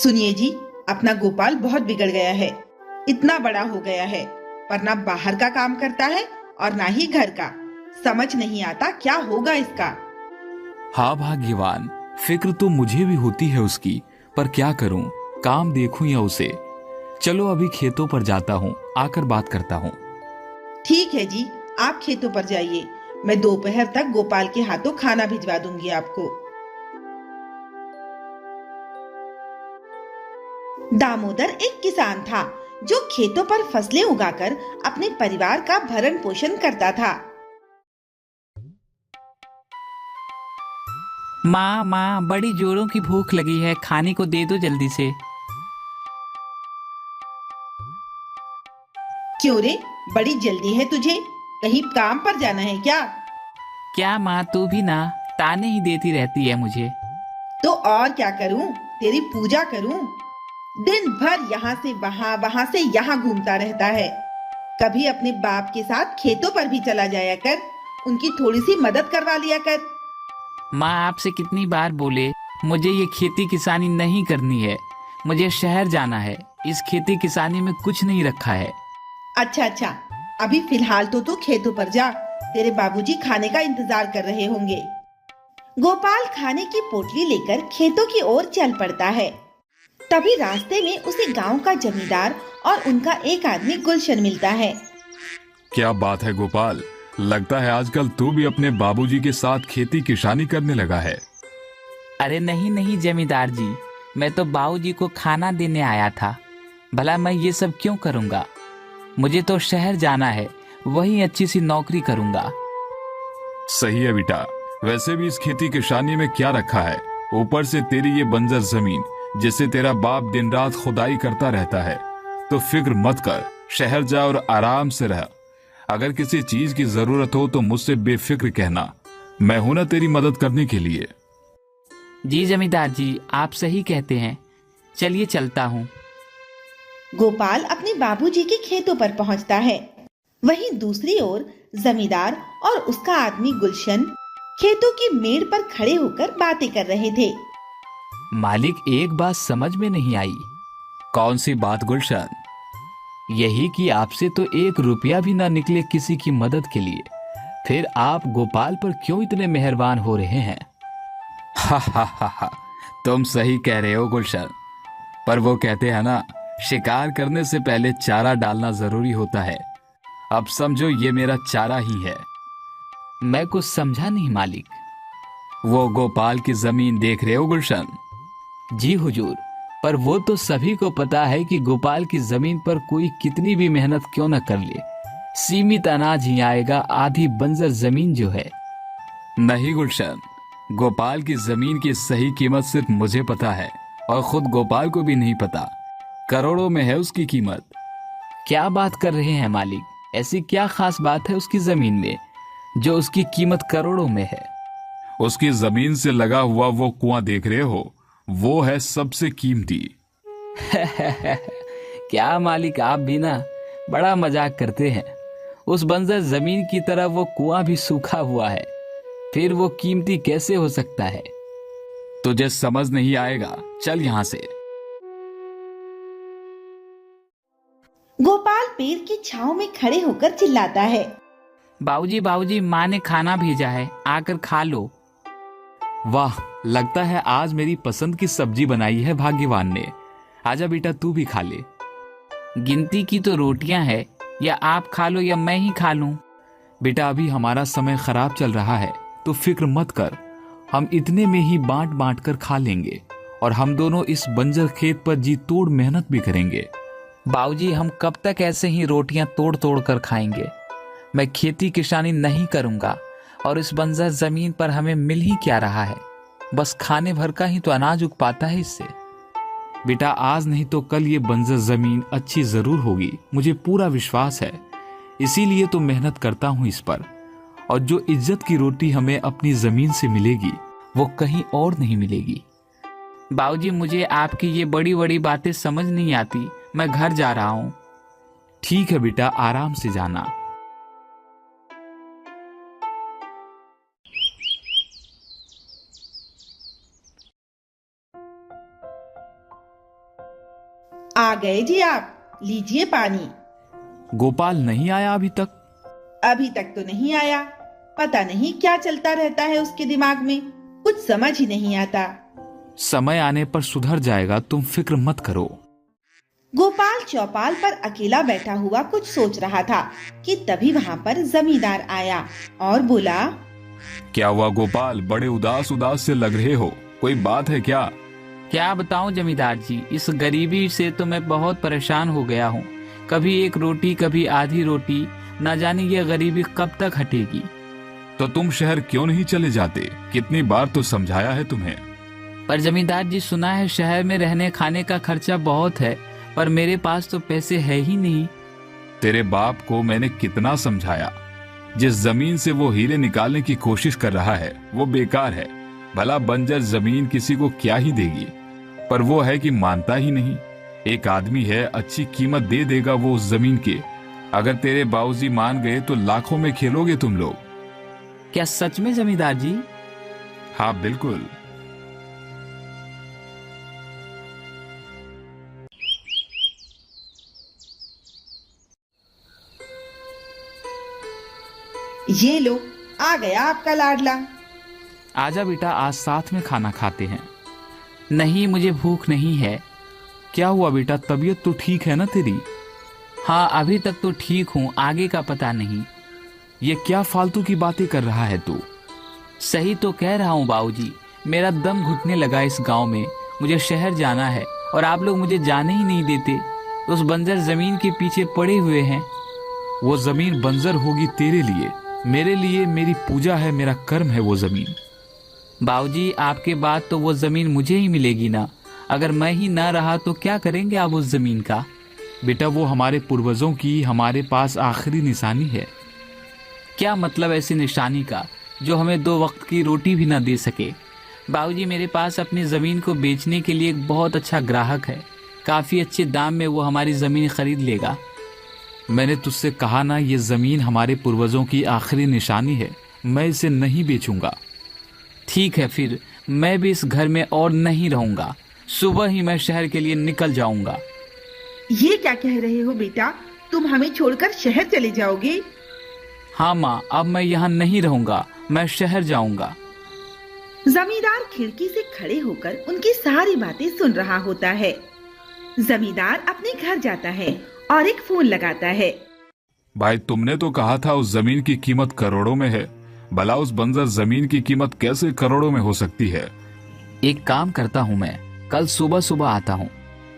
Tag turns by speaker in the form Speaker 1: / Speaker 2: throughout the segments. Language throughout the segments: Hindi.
Speaker 1: सुनिए जी, अपना गोपाल बहुत बिगड़ गया है। इतना बड़ा हो गया है, पर ना बाहर का काम करता है और ना ही घर का। समझ नहीं आता क्या होगा इसका।
Speaker 2: हाँ भाग्यवान, फिक्र तो मुझे भी होती है उसकी, पर क्या करूं, काम देखूं या उसे। चलो अभी खेतों पर जाता हूं, आकर बात करता हूं।
Speaker 1: ठीक है जी, आप खेतों पर जाइए। मैं दोपहर तक गोपाल के हाथों खाना भिजवा दूंगी आपको। दामोदर एक किसान था जो खेतों पर फसलें उगाकर अपने परिवार का भरण पोषण करता था।
Speaker 3: माँ माँ, बड़ी जोरों की भूख लगी है, खाने को दे दो जल्दी से।
Speaker 1: क्यों रे, बड़ी जल्दी है तुझे? कहीं काम पर जाना है क्या?
Speaker 3: क्या माँ, तू भी ना ताने ही देती रहती है मुझे।
Speaker 1: तो और क्या करूं, तेरी पूजा करूं? दिन भर यहाँ से वहां, वहां से यहाँ घूमता रहता है। कभी अपने बाप के साथ खेतों पर भी चला जाया कर, उनकी थोड़ी सी मदद करवा लिया कर।
Speaker 3: माँ, आपसे कितनी बार बोले, मुझे ये खेती किसानी नहीं करनी है। मुझे शहर जाना है। इस खेती किसानी में कुछ नहीं रखा है।
Speaker 1: अच्छा अच्छा, अभी फिलहाल तो तू खेतों पर जा, तेरे बाबूजी खाने का इंतजार कर रहे होंगे। गोपाल खाने की पोटली लेकर खेतों की ओर चल पड़ता है। तभी रास्ते में उसे गांव का जमींदार और उनका एक आदमी गुलशन मिलता है।
Speaker 2: क्या बात है गोपाल, लगता है आजकल तू भी अपने बाबूजी के साथ खेती किसानी करने लगा है।
Speaker 3: अरे नहीं नहीं जमींदार जी, मैं तो बाबूजी को खाना देने आया था। भला मैं ये सब क्यों करूँगा? मुझे तो शहर जाना है, वहीं अच्छी सी नौकरी करूँगा।
Speaker 2: सही है बेटा, वैसे भी इस खेती किसानी में क्या रखा है? ऊपर से तेरी ये बंजर जमीन जिसे तेरा बाप दिन रात खुदाई करता रहता है। तो फिक्र मत कर, शहर जा और आराम से रह। अगर किसी चीज की जरूरत हो तो मुझसे बेफिक्र कहना, मैं हूं ना तेरी मदद करने के लिए।
Speaker 3: जी जमींदार जी, आप सही कहते हैं। चलिए चलता हूँ।
Speaker 1: गोपाल अपने बाबूजी के खेतों पर पहुंचता है। वहीं दूसरी ओर जमींदार और उसका आदमी गुलशन खेतों की मेड़ पर खड़े होकर बातें कर रहे थे।
Speaker 3: मालिक, एक बात समझ में नहीं आई।
Speaker 2: कौन सी बात गुलशन?
Speaker 3: यही कि आपसे तो 1 रुपया भी ना निकले किसी की मदद के लिए, फिर आप गोपाल पर क्यों इतने मेहरबान हो रहे हैं?
Speaker 2: हा हा हा हा, तुम सही कह रहे हो गुलशन, पर वो कहते हैं ना, शिकार करने से पहले चारा डालना जरूरी होता है। अब समझो ये मेरा चारा ही है।
Speaker 3: मैं कुछ समझा नहीं मालिक।
Speaker 2: वो गोपाल की जमीन देख रहे हो गुलशन?
Speaker 3: जी हुजूर, पर वो तो सभी को पता है कि गोपाल की जमीन पर कोई कितनी भी मेहनत क्यों न कर ले, सीमित अनाज ही आएगा, आधी बंजर जमीन जो है।
Speaker 2: नहीं गुलशन, गोपाल की जमीन की सही कीमत सिर्फ मुझे पता है, और खुद गोपाल को भी नहीं पता। करोड़ों में है उसकी कीमत।
Speaker 3: क्या बात कर रहे हैं मालिक? ऐसी क्या खास बात है उसकी जमीन में जो उसकी कीमत करोड़ों में है?
Speaker 2: उसकी जमीन से लगा हुआ वो कुआं देख रहे हो, वो है सबसे कीमती।
Speaker 3: क्या मालिक, आप भी ना बड़ा मजाक करते हैं। उस बंजर जमीन की तरह वो कुआं भी सूखा हुआ है, फिर वो कीमती कैसे हो सकता है?
Speaker 2: तुझे समझ नहीं आएगा, चल यहां से।
Speaker 1: गोपाल पेड़ की छांव में खड़े होकर चिल्लाता है।
Speaker 3: बाबूजी बाबूजी, माँ ने खाना भेजा है, आकर खा लो।
Speaker 2: वाह, लगता है आज मेरी पसंद की सब्जी बनाई है भाग्यवान ने। आजा बेटा, तू भी खा ले।
Speaker 3: गिनती की तो रोटियां है, या आप खा लो या मैं ही खा लूं।
Speaker 2: बेटा अभी हमारा समय खराब चल रहा है, तो फिक्र मत कर, हम इतने में ही बांट बांट कर खा लेंगे, और हम दोनों इस बंजर खेत पर जी तोड़ मेहनत भी करेंगे।
Speaker 3: बाबूजी, हम कब तक ऐसे ही रोटियां तोड़ तोड़ कर खाएंगे? मैं खेती किसानी नहीं करूंगा, और इस बंजर जमीन पर हमें मिल ही क्या रहा है? बस खाने भर का ही तो अनाज उग पाता है इससे।
Speaker 2: बेटा आज नहीं तो कल ये बंजर जमीन अच्छी जरूर होगी, मुझे पूरा विश्वास है। इसीलिए तो मेहनत करता हूं इस पर, और जो इज्जत की रोटी हमें अपनी जमीन से मिलेगी वो कहीं और नहीं मिलेगी।
Speaker 3: बाबूजी, मुझे आपकी ये बड़ी बड़ी बातें समझ नहीं आती। मैं घर जा रहा हूँ।
Speaker 2: ठीक है बेटा, आराम से जाना।
Speaker 1: आ गए जी आप, लीजिए पानी।
Speaker 3: गोपाल नहीं आया अभी तक?
Speaker 1: अभी तक तो नहीं आया, पता नहीं क्या चलता रहता है उसके दिमाग में, कुछ समझ ही नहीं आता।
Speaker 3: समय आने पर सुधर जाएगा, तुम फिक्र मत करो।
Speaker 1: गोपाल चौपाल पर अकेला बैठा हुआ कुछ सोच रहा था कि तभी वहाँ पर जमींदार आया और बोला,
Speaker 2: क्या हुआ गोपाल, बड़े उदास उदास से लग रहे हो, कोई बात है क्या?
Speaker 3: क्या बताऊं जमींदार जी, इस गरीबी से तो मैं बहुत परेशान हो गया हूँ। कभी एक रोटी कभी आधी रोटी, ना जाने ये गरीबी कब तक हटेगी।
Speaker 2: तो तुम शहर क्यों नहीं चले जाते? कितनी बार तो समझाया है तुम्हें।
Speaker 3: पर जमींदार जी, सुना है शहर में रहने खाने का खर्चा बहुत है, पर मेरे पास तो पैसे है ही नहीं।
Speaker 2: तेरे बाप को मैंने कितना समझाया, जिस जमीन से वो हीरे निकालने की कोशिश कर रहा है वो बेकार है। भला बंजर जमीन किसी को क्या ही देगी, पर वो है कि मानता ही नहीं। एक आदमी है, अच्छी कीमत दे देगा वो उस जमीन के। अगर तेरे बाबूजी मान गए तो लाखों में खेलोगे तुम लोग।
Speaker 3: क्या सच में जमींदार जी?
Speaker 2: हाँ बिल्कुल।
Speaker 1: ये लो, आ गया आपका लाडला।
Speaker 3: आजा बेटा, आज साथ में खाना खाते हैं। नहीं, मुझे भूख नहीं है। क्या हुआ बेटा, तबीयत तो ठीक है ना तेरी? हाँ, अभी तक तो ठीक हूँ, आगे का पता नहीं। ये क्या फालतू की बातें कर रहा है तू? सही तो कह रहा हूँ बाबूजी, मेरा दम घुटने लगा इस गांव में। मुझे शहर जाना है और आप लोग मुझे जाने ही नहीं देते। उस बंजर जमीन के पीछे पड़े हुए हैं।
Speaker 2: वो जमीन बंजर होगी तेरे लिए, मेरे लिए मेरी पूजा है, मेरा कर्म है वो जमीन।
Speaker 3: बाबूजी, आपके बाद तो वो जमीन मुझे ही मिलेगी ना। अगर मैं ही ना रहा तो क्या करेंगे आप उस जमीन का?
Speaker 2: बेटा, वो हमारे पूर्वजों की हमारे पास आखिरी निशानी है।
Speaker 3: क्या मतलब ऐसी निशानी का जो हमें 2 वक्त की रोटी भी ना दे सके? बाबूजी, मेरे पास अपनी ज़मीन को बेचने के लिए एक बहुत अच्छा ग्राहक है। काफ़ी अच्छे दाम में वो हमारी ज़मीन खरीद लेगा।
Speaker 2: मैंने तुझसे कहा ना, ये ज़मीन हमारे पूर्वजों की आखिरी निशानी है, मैं इसे नहीं बेचूंगा।
Speaker 3: ठीक है, फिर मैं भी इस घर में और नहीं रहूंगा। सुबह ही मैं शहर के लिए निकल जाऊंगा।
Speaker 1: ये क्या कह रहे हो बेटा, तुम हमें छोड़कर शहर चले जाओगे?
Speaker 3: हाँ माँ, अब मैं यहाँ नहीं रहूंगा, मैं शहर जाऊंगा।
Speaker 1: जमींदार खिड़की से खड़े होकर उनकी सारी बातें सुन रहा होता है। जमींदार अपने घर जाता है और एक फोन लगाता है।
Speaker 2: भाई, तुमने तो कहा था उस जमीन की कीमत करोड़ों में है। भला उस बंजर जमीन की कीमत कैसे करोड़ों में हो सकती है?
Speaker 3: एक काम करता हूँ, मैं कल सुबह सुबह आता हूँ।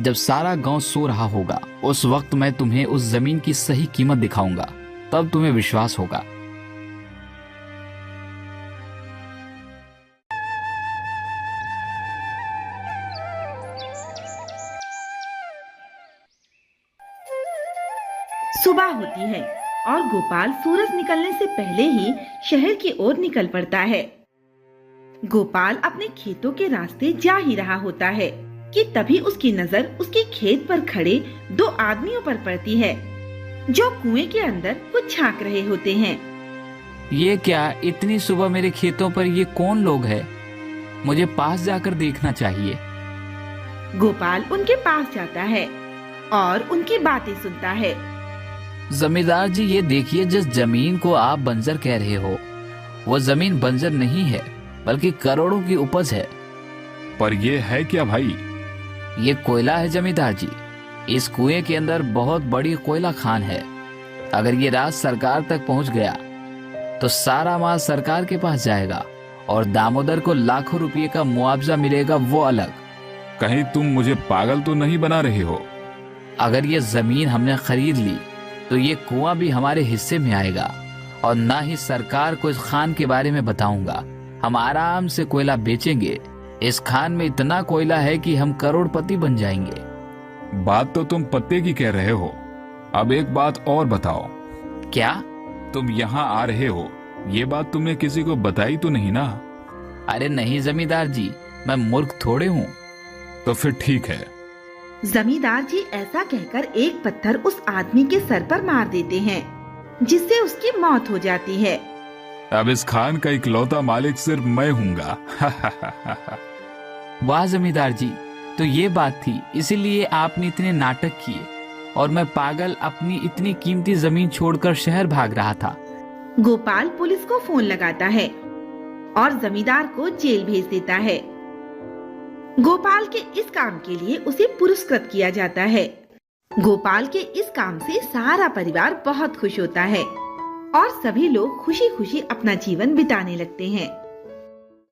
Speaker 3: जब सारा गांव सो रहा होगा उस वक्त मैं तुम्हें उस जमीन की सही कीमत दिखाऊंगा, तब तुम्हें विश्वास होगा।
Speaker 1: सुबह होती है और गोपाल सूरज निकलने से पहले ही शहर की ओर निकल पड़ता है। गोपाल अपने खेतों के रास्ते जा ही रहा होता है कि तभी उसकी नजर उसके खेत पर खड़े 2 आदमियों पर पड़ती है, जो कुएं के अंदर कुछ झांक रहे होते हैं।
Speaker 3: ये क्या, इतनी सुबह मेरे खेतों पर ये कौन लोग हैं? मुझे पास जाकर देखना चाहिए।
Speaker 1: गोपाल उनके पास जाता है और उनकी बातें सुनता है।
Speaker 3: जमींदार जी, ये देखिए, जिस जमीन को आप बंजर कह रहे हो वो जमीन बंजर नहीं है, बल्कि करोड़ों की उपज है।
Speaker 2: पर ये है क्या भाई?
Speaker 3: ये कोयला है जमींदार जी। इस कुएं के अंदर बहुत बड़ी कोयला खान है। अगर ये राज सरकार तक पहुंच गया तो सारा माल सरकार के पास जाएगा और दामोदर को लाखों रुपए का मुआवजा मिलेगा, वो अलग।
Speaker 2: कहीं तुम मुझे पागल तो नहीं बना रहे हो?
Speaker 3: अगर ये जमीन हमने खरीद ली तो ये कुआं भी हमारे हिस्से में आएगा और ना ही सरकार को इस खान के बारे में बताऊंगा। हम आराम से कोयला बेचेंगे। इस खान में इतना कोयला है कि हम करोड़पति बन जाएंगे।
Speaker 2: बात तो तुम पत्ते की कह रहे हो। अब एक बात और बताओ।
Speaker 3: क्या?
Speaker 2: तुम यहाँ आ रहे हो, ये बात तुमने किसी को बताई तो नहीं ना?
Speaker 3: अरे नहीं जमींदार जी, मैं मूर्ख थोड़े हूँ।
Speaker 2: तो फिर ठीक है।
Speaker 1: जमींदार जी ऐसा कहकर एक पत्थर उस आदमी के सर पर मार देते हैं, जिससे उसकी मौत हो जाती है।
Speaker 2: अब इस खान का इकलौता मालिक सिर्फ मैं हूँगा।
Speaker 3: वाह जमींदार जी, तो ये बात थी, इसीलिए आपने इतने नाटक किए और मैं पागल अपनी इतनी कीमती जमीन छोड़कर शहर भाग रहा था।
Speaker 1: गोपाल पुलिस को फोन लगाता है और जमींदार को जेल भेज देता है। गोपाल के इस काम के लिए उसे पुरस्कृत किया जाता है। गोपाल के इस काम से सारा परिवार बहुत खुश होता है और सभी लोग खुशी खुशी अपना जीवन बिताने लगते हैं।